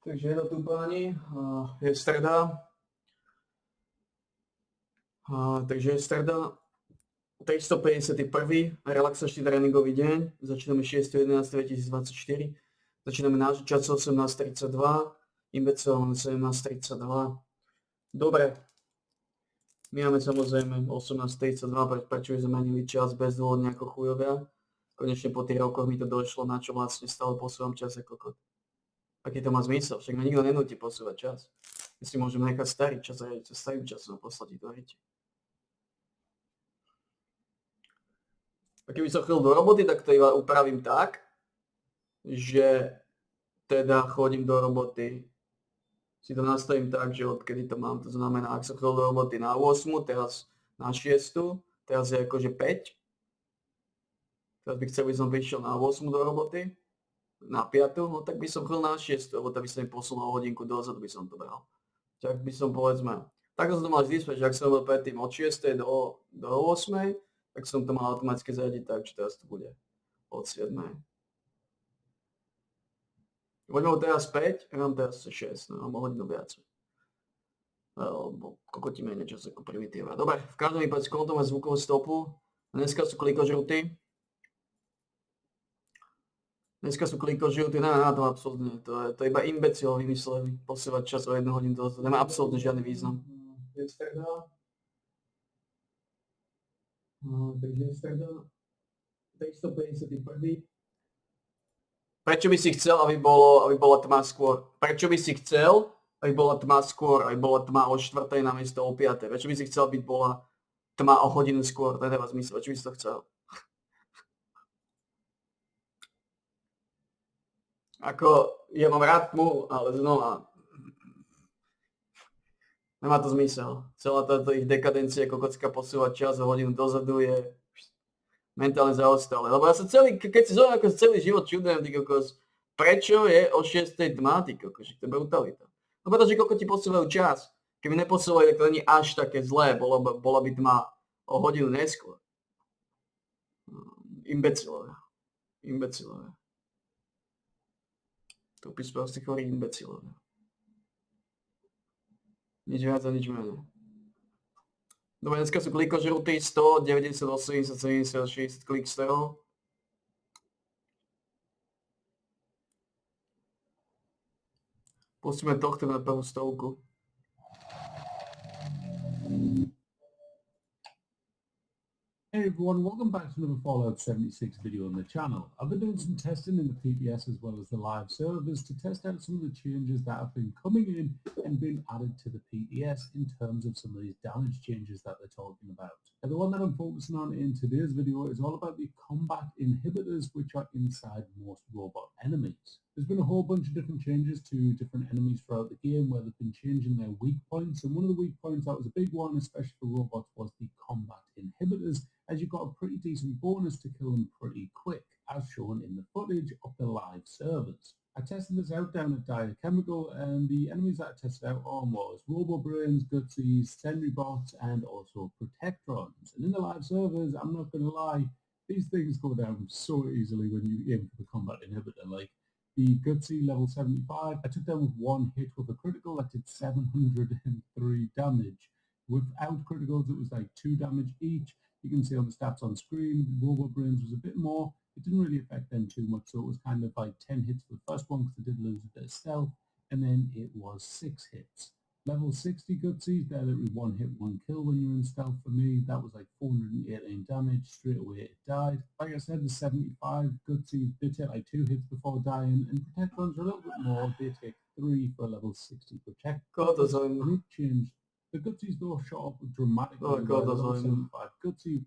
Takže je to tu páni, je streda, takže je streda, 351. relaxačný tréningový deň, začíname 6.11.2024, začíname náš čas 18.32, Imbecil máme 17.32. Dobre, my máme samozrejme 18.32, prečo sme zmenili čas bezdôvodne ako chujovia. Konečne po tých rokoch mi to došlo, na čo vlastne stále posúvam čas ako kokot. Aký to má zmysel? Však ma nikto nenúti posúvať čas. My si môžeme nechať starý čas a sa starým časom poslať do riti. A keby som chodil do roboty, tak to iba upravím tak, že teda chodím do roboty, si to nastavím tak, že odkedy to mám, to znamená, ak som chodil do roboty na 8, teraz na 6, teraz je akože 5. Teraz by chcel, by som vyšiel na 8 do roboty, na 5, no tak by som chodil na 6, lebo tak by som mi posunul hodinku dozadu, by som to bral. Tak by som povedzme, takto som to mal vždy, že ak som bol predtým od 6 do 8, tak som to mal automaticky zariadiť tak, že teraz to bude od 7. Poďme teraz 5, ja mám teraz 6, no mám o hodinu viac. Lebo kokoti menej čas ako primitíva. Dobre, v každom prípade skontrolujeme zvukovú stopu. Dneska sú klikožruty. Na to absolútne, to je iba imbecil vymyslený, posúvať čas o 1 hodinu dozadu, nemá absolútne žiadny význam. Je streda. Takže je streda. 351. Prečo by si chcel, aby bola tma skôr? Prečo by si chcel, aby bola tma skôr, aby bola tma o 4 namiesto o 5? Prečo by si chcel, aby bola tma o hodinu skôr? To nedáva zmysel. Prečo by si to chcel? Ako, ja mám rád tmu, ale znova, nemá to zmysel. Celá táto ich dekadencia kokotská posúvať čas o hodinu dozadu je mentálne zaostalé. Lebo ja sa keď si zaujímam, ako celý život čudujem, ty kokos, prečo je o 6 tma, ty kokos, to je brutalita. No pretože kokoti posúvajú čas. Keby neposúvali, tak to nie až také zlé, bola by tma o hodinu neskôr. Imbecilové. Tupí sprostí chorí imbecilové. Nič viac a nič menej. Dobre, dneska sú klikožruty 100, 90, 80, 70, 60 kliksterov. Pustíme tohto na prvú stovku. Hey everyone, welcome back to another Fallout 76 video on the channel. I've been doing some testing in the PBS as well as the live servers to test out some of the changes that have been coming in and been added to the PBS in terms of some of these damage changes that they're talking about. And the one that I'm focusing on in today's video is all about the combat inhibitors which are inside most robot enemies. There's been a whole bunch of different changes to different enemies throughout the game where they've been changing their weak points, and one of the weak points that was a big one, especially for robots, was the combat inhibitors, as you got a pretty decent bonus to kill them pretty quick, as shown in the footage of the live servers. I tested this out down at Dire Chemical, and the enemies that I tested out on was Robobrains, Gutsies, Sentrybots, and also Protectrons. And in the live servers, I'm not going to lie, these things go down so easily when you aim for the combat inhibitor. Like the Gutsy level 75, I took down with one hit with a critical that did 703 damage. Without criticals, it was like 2 damage each. You can see on the stats on screen, Robobrains was a bit more. It didn't really affect them too much, so it was kind of like 10 hits for the first one because I did lose a bit of stealth, and then it was 6 hits. Level 60 Gutsies, they're literally 1 hit, 1 kill when you're in stealth. For me, that was like 418 damage, straight away it died. Like I said, the 75 Gutsies, they take like 2 hits before dying, and Protectrons are a little bit more, they take 3 for a level 60 Protect. Group changed. The Gutsies though shot up dramatically. Oh god, level 75 Gutsy.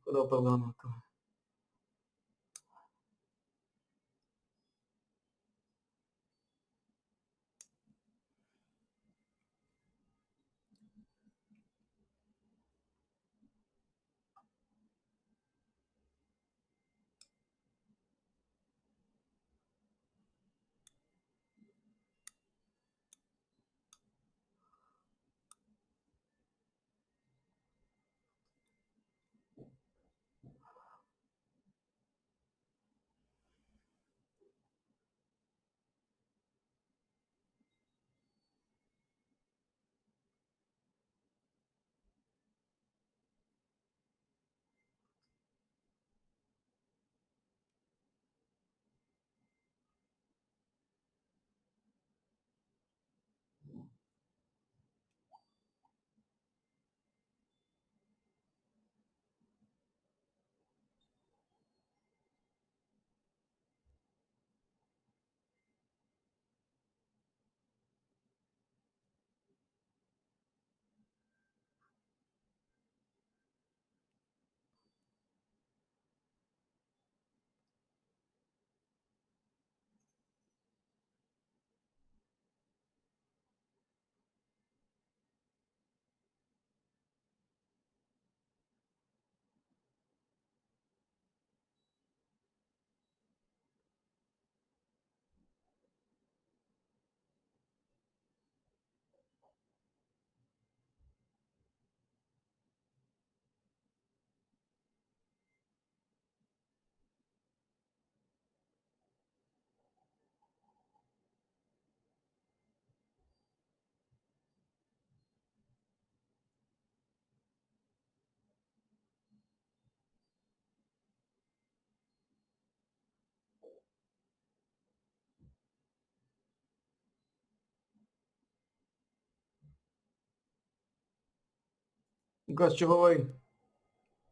Ukáž, čo hovorí.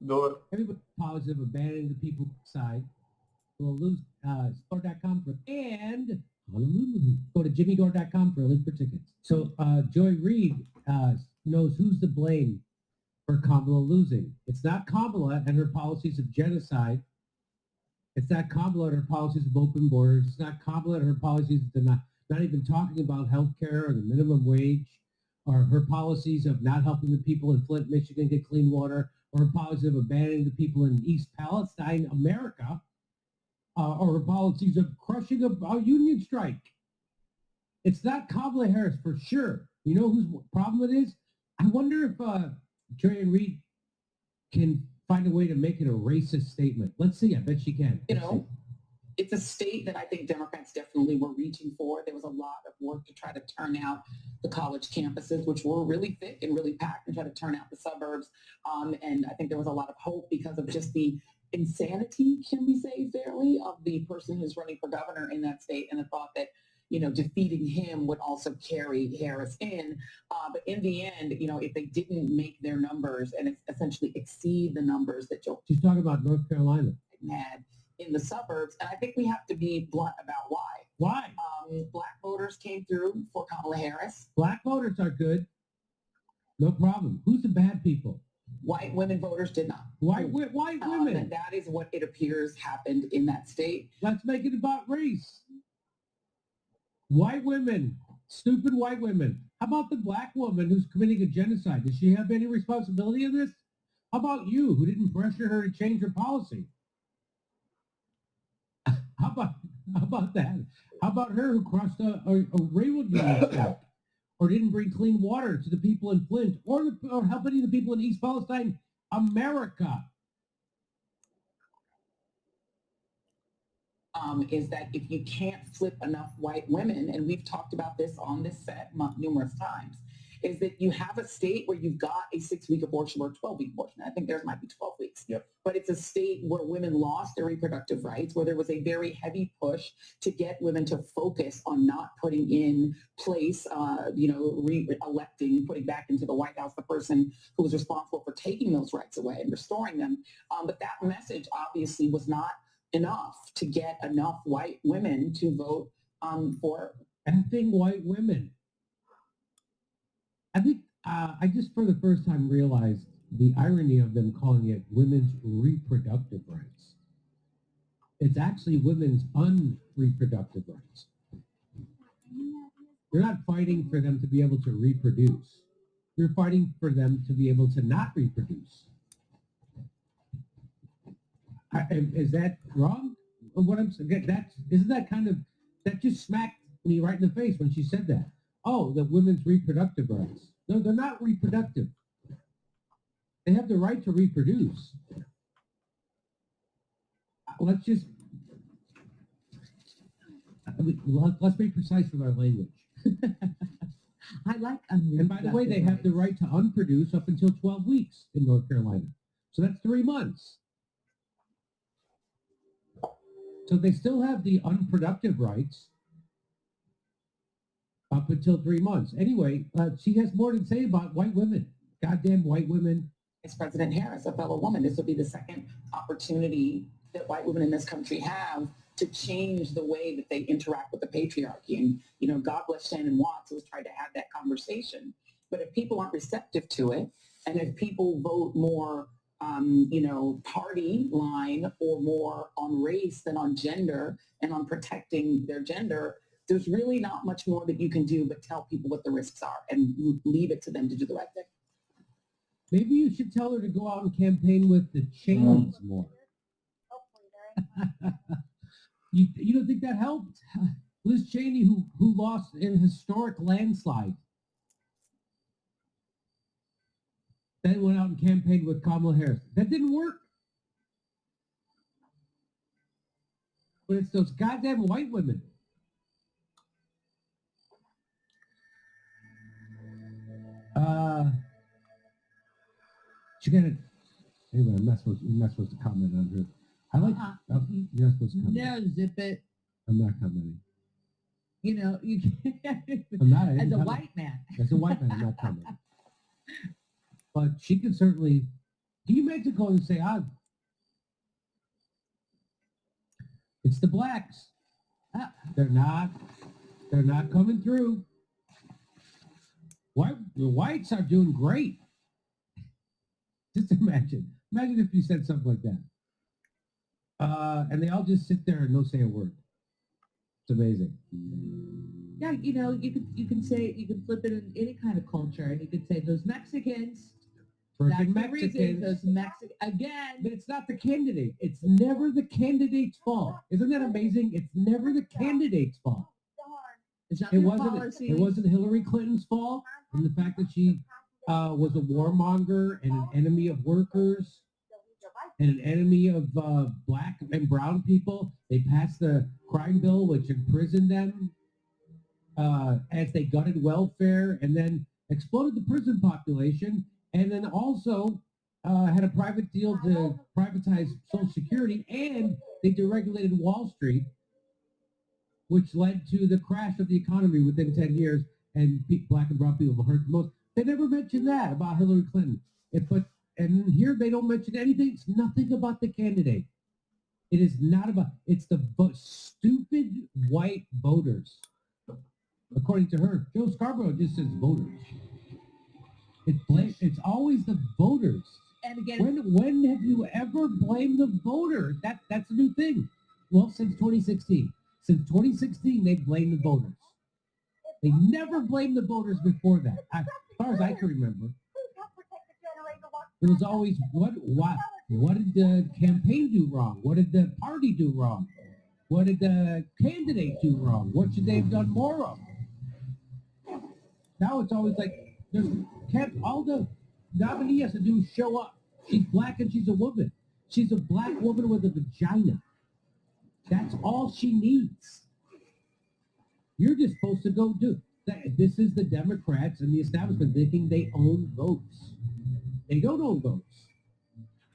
Dor. Everybody positive abandoning the people side. We'll lose sport.com for and Honolulu. Go to jimmydore.com for a link for tickets. So Joy Reid knows who's to blame for Kamala losing. It's not Kamala and her policies of genocide. It's not Kamala and her policies of open borders. It's not Kamala and her policies of not even talking about health care or the minimum wage, or her policies of not helping the people in Flint, Michigan get clean water, or her policies of abandoning the people in East Palestine, America, or her policies of crushing a union strike. It's not Kamala Harris for sure. You know whose problem it is? I wonder if Joy Reid can find a way to make it a racist statement. Let's see. I bet she can. You know, it's a state that I think Democrats definitely were reaching for. There was a lot of work to try to turn out the college campuses, which were really thick and really packed, and try to turn out the suburbs. And I think there was a lot of hope because of just the insanity, can we say fairly, of the person who's running for governor in that state, and the thought that, you know, defeating him would also carry Harris in. But in the end, you know, if they didn't make their numbers and essentially exceed the numbers that Joe She's talking about North Carolina. had in the suburbs, and I think we have to be blunt about why. Why? Black voters came through for Kamala Harris. Black voters are good. No problem. Who's the bad people? White women voters did not. White women. And that is what it appears happened in that state. Let's make it about race. White women, stupid white women. How about the black woman who's committing a genocide? Does she have any responsibility in this? How about you, who didn't pressure her to change her policy? How about that? How about her who crossed a railroad union strike, or didn't bring clean water to the people in Flint, or helping the people in East Palestine, America? Is that if you can't flip enough white women, and we've talked about this on this set numerous times, is that you have a state where you've got a 6-week abortion or a 12-week abortion. I think theirs might be 12 weeks. Yep. But it's a state where women lost their reproductive rights, where there was a very heavy push to get women to focus on not putting in place, re-electing, putting back into the White House the person who was responsible for taking those rights away and restoring them. But that message obviously was not enough to get enough white women to vote for Effing white women. I think I just for the first time realized the irony of them calling it women's reproductive rights. It's actually women's unreproductive rights. You're not fighting for them to be able to reproduce. You're fighting for them to be able to not reproduce. Is that wrong? What I'm saying, that just smacked me right in the face when she said that. Oh, the women's reproductive rights. No, they're not reproductive. They have the right to reproduce. Let's be precise with our language. I like And by the way, they have the right to unproduce up until 12 weeks in North Carolina. So that's 3 months. So they still have the unproductive rights up until 3 months. Anyway, she has more to say about white women. Goddamn white women. Vice President Harris, a fellow woman. This will be the second opportunity that white women in this country have to change the way that they interact with the patriarchy. And, you know, God bless Shannon Watts, who has tried to have that conversation. But if people aren't receptive to it, and if people vote more, party line or more on race than on gender and on protecting their gender, there's really not much more that you can do but tell people what the risks are and leave it to them to do the right thing. Maybe you should tell her to go out and campaign with the Cheneys more. You don't think that helped? Liz Cheney, who lost in a historic landslide, then went out and campaigned with Kamala Harris. That didn't work. But it's those goddamn white women. She got it. Anyway, you're not supposed to comment on her. I like. You're not supposed to comment. No, zip it. I'm not commenting. You know, you can't. I'm not. As a white man. As a white man, I'm not commenting. but she can certainly. Can you imagine going and say, it's the blacks. They're not coming through. The whites are doing great. Just imagine if you said something like that. And they all just sit there and don't say a word. It's amazing. Yeah, you know, you can flip it in any kind of culture, and you could say those Mexicans. Freaking That's the reason Mexicans. those Mexican again. But it's not the candidate. It's never the candidate's fault. Isn't that amazing? It's never the candidate's fault. It's not It their wasn't. policies. It wasn't Hillary Clinton's fault, and the fact that she was a warmonger and an enemy of workers and an enemy of black and brown people. They passed the crime bill, which imprisoned them as they gutted welfare, and then exploded the prison population, and then also had a private deal to privatize Social Security, and they deregulated Wall Street, which led to the crash of the economy within 10 years, and black and brown people were hurt the most. They never mentioned that about Hillary Clinton. And here they don't mention anything. It's nothing about the candidate. It is not about, it's the stupid white voters. According to her, Joe Scarborough just says voters. It's always the voters. And again, When have you ever blamed the voter? That's a new thing. Well, since 2016. Since 2016, they blamed the voters. They never blamed the voters before that. As far as I can remember, it was always what did the campaign do wrong? What did the party do wrong? What did the candidate do wrong? What should they have done more of? Now it's always like all the nominee has to do is show up. She's black and she's a woman. She's a black woman with a vagina. That's all she needs. You're just supposed to go do that. This is the Democrats and the establishment thinking they own votes. They don't own votes.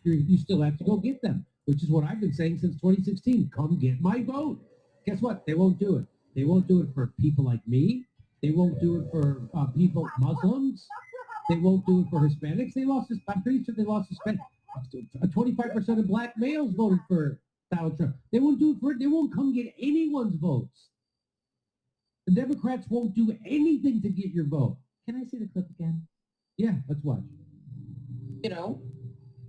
You still have to go get them, which is what I've been saying since 2016. Come get my vote. Guess what? They won't do it. They won't do it for people like me. They won't do it for people, Muslims. They won't do it for Hispanics. I'm pretty sure they lost Hispanic. 25% of black males voted for Donald Trump. They won't do it they won't come get anyone's votes. The Democrats won't do anything to get your vote. can I see the clip again? Yeah, let's watch. You know,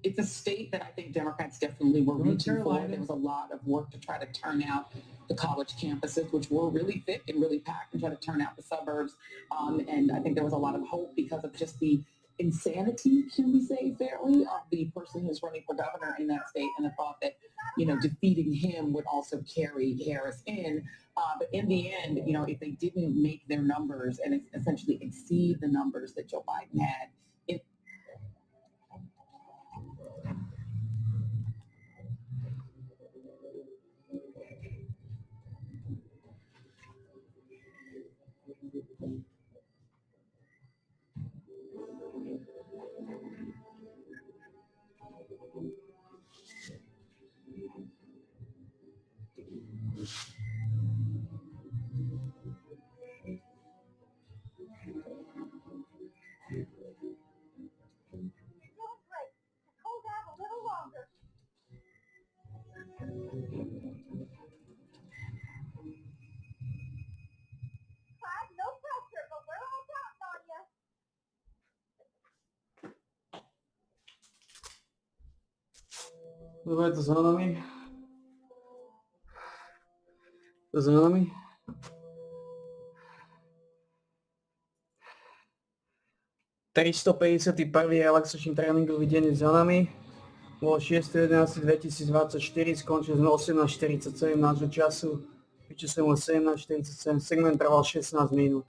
it's a state that I think Democrats definitely were North reaching for. Carolina. There was a lot of work to try to turn out the college campuses, which were really thick and really packed, and try to turn out the suburbs. And I think there was a lot of hope because of just the insanity, can we say fairly, of the person who's running for governor in that state, and the thought that, you know, defeating him would also carry Harris in. But in the end, you know, if they didn't make their numbers and essentially exceed the numbers that Joe Biden had, Dobra, to za nami. To za nami. ...351. relaxačný tréningový deň je za nami. Bolo 6.11.2024, skončili sme 18.47 nášho času. Vyčíslil 17.47, segment trval 16 minút.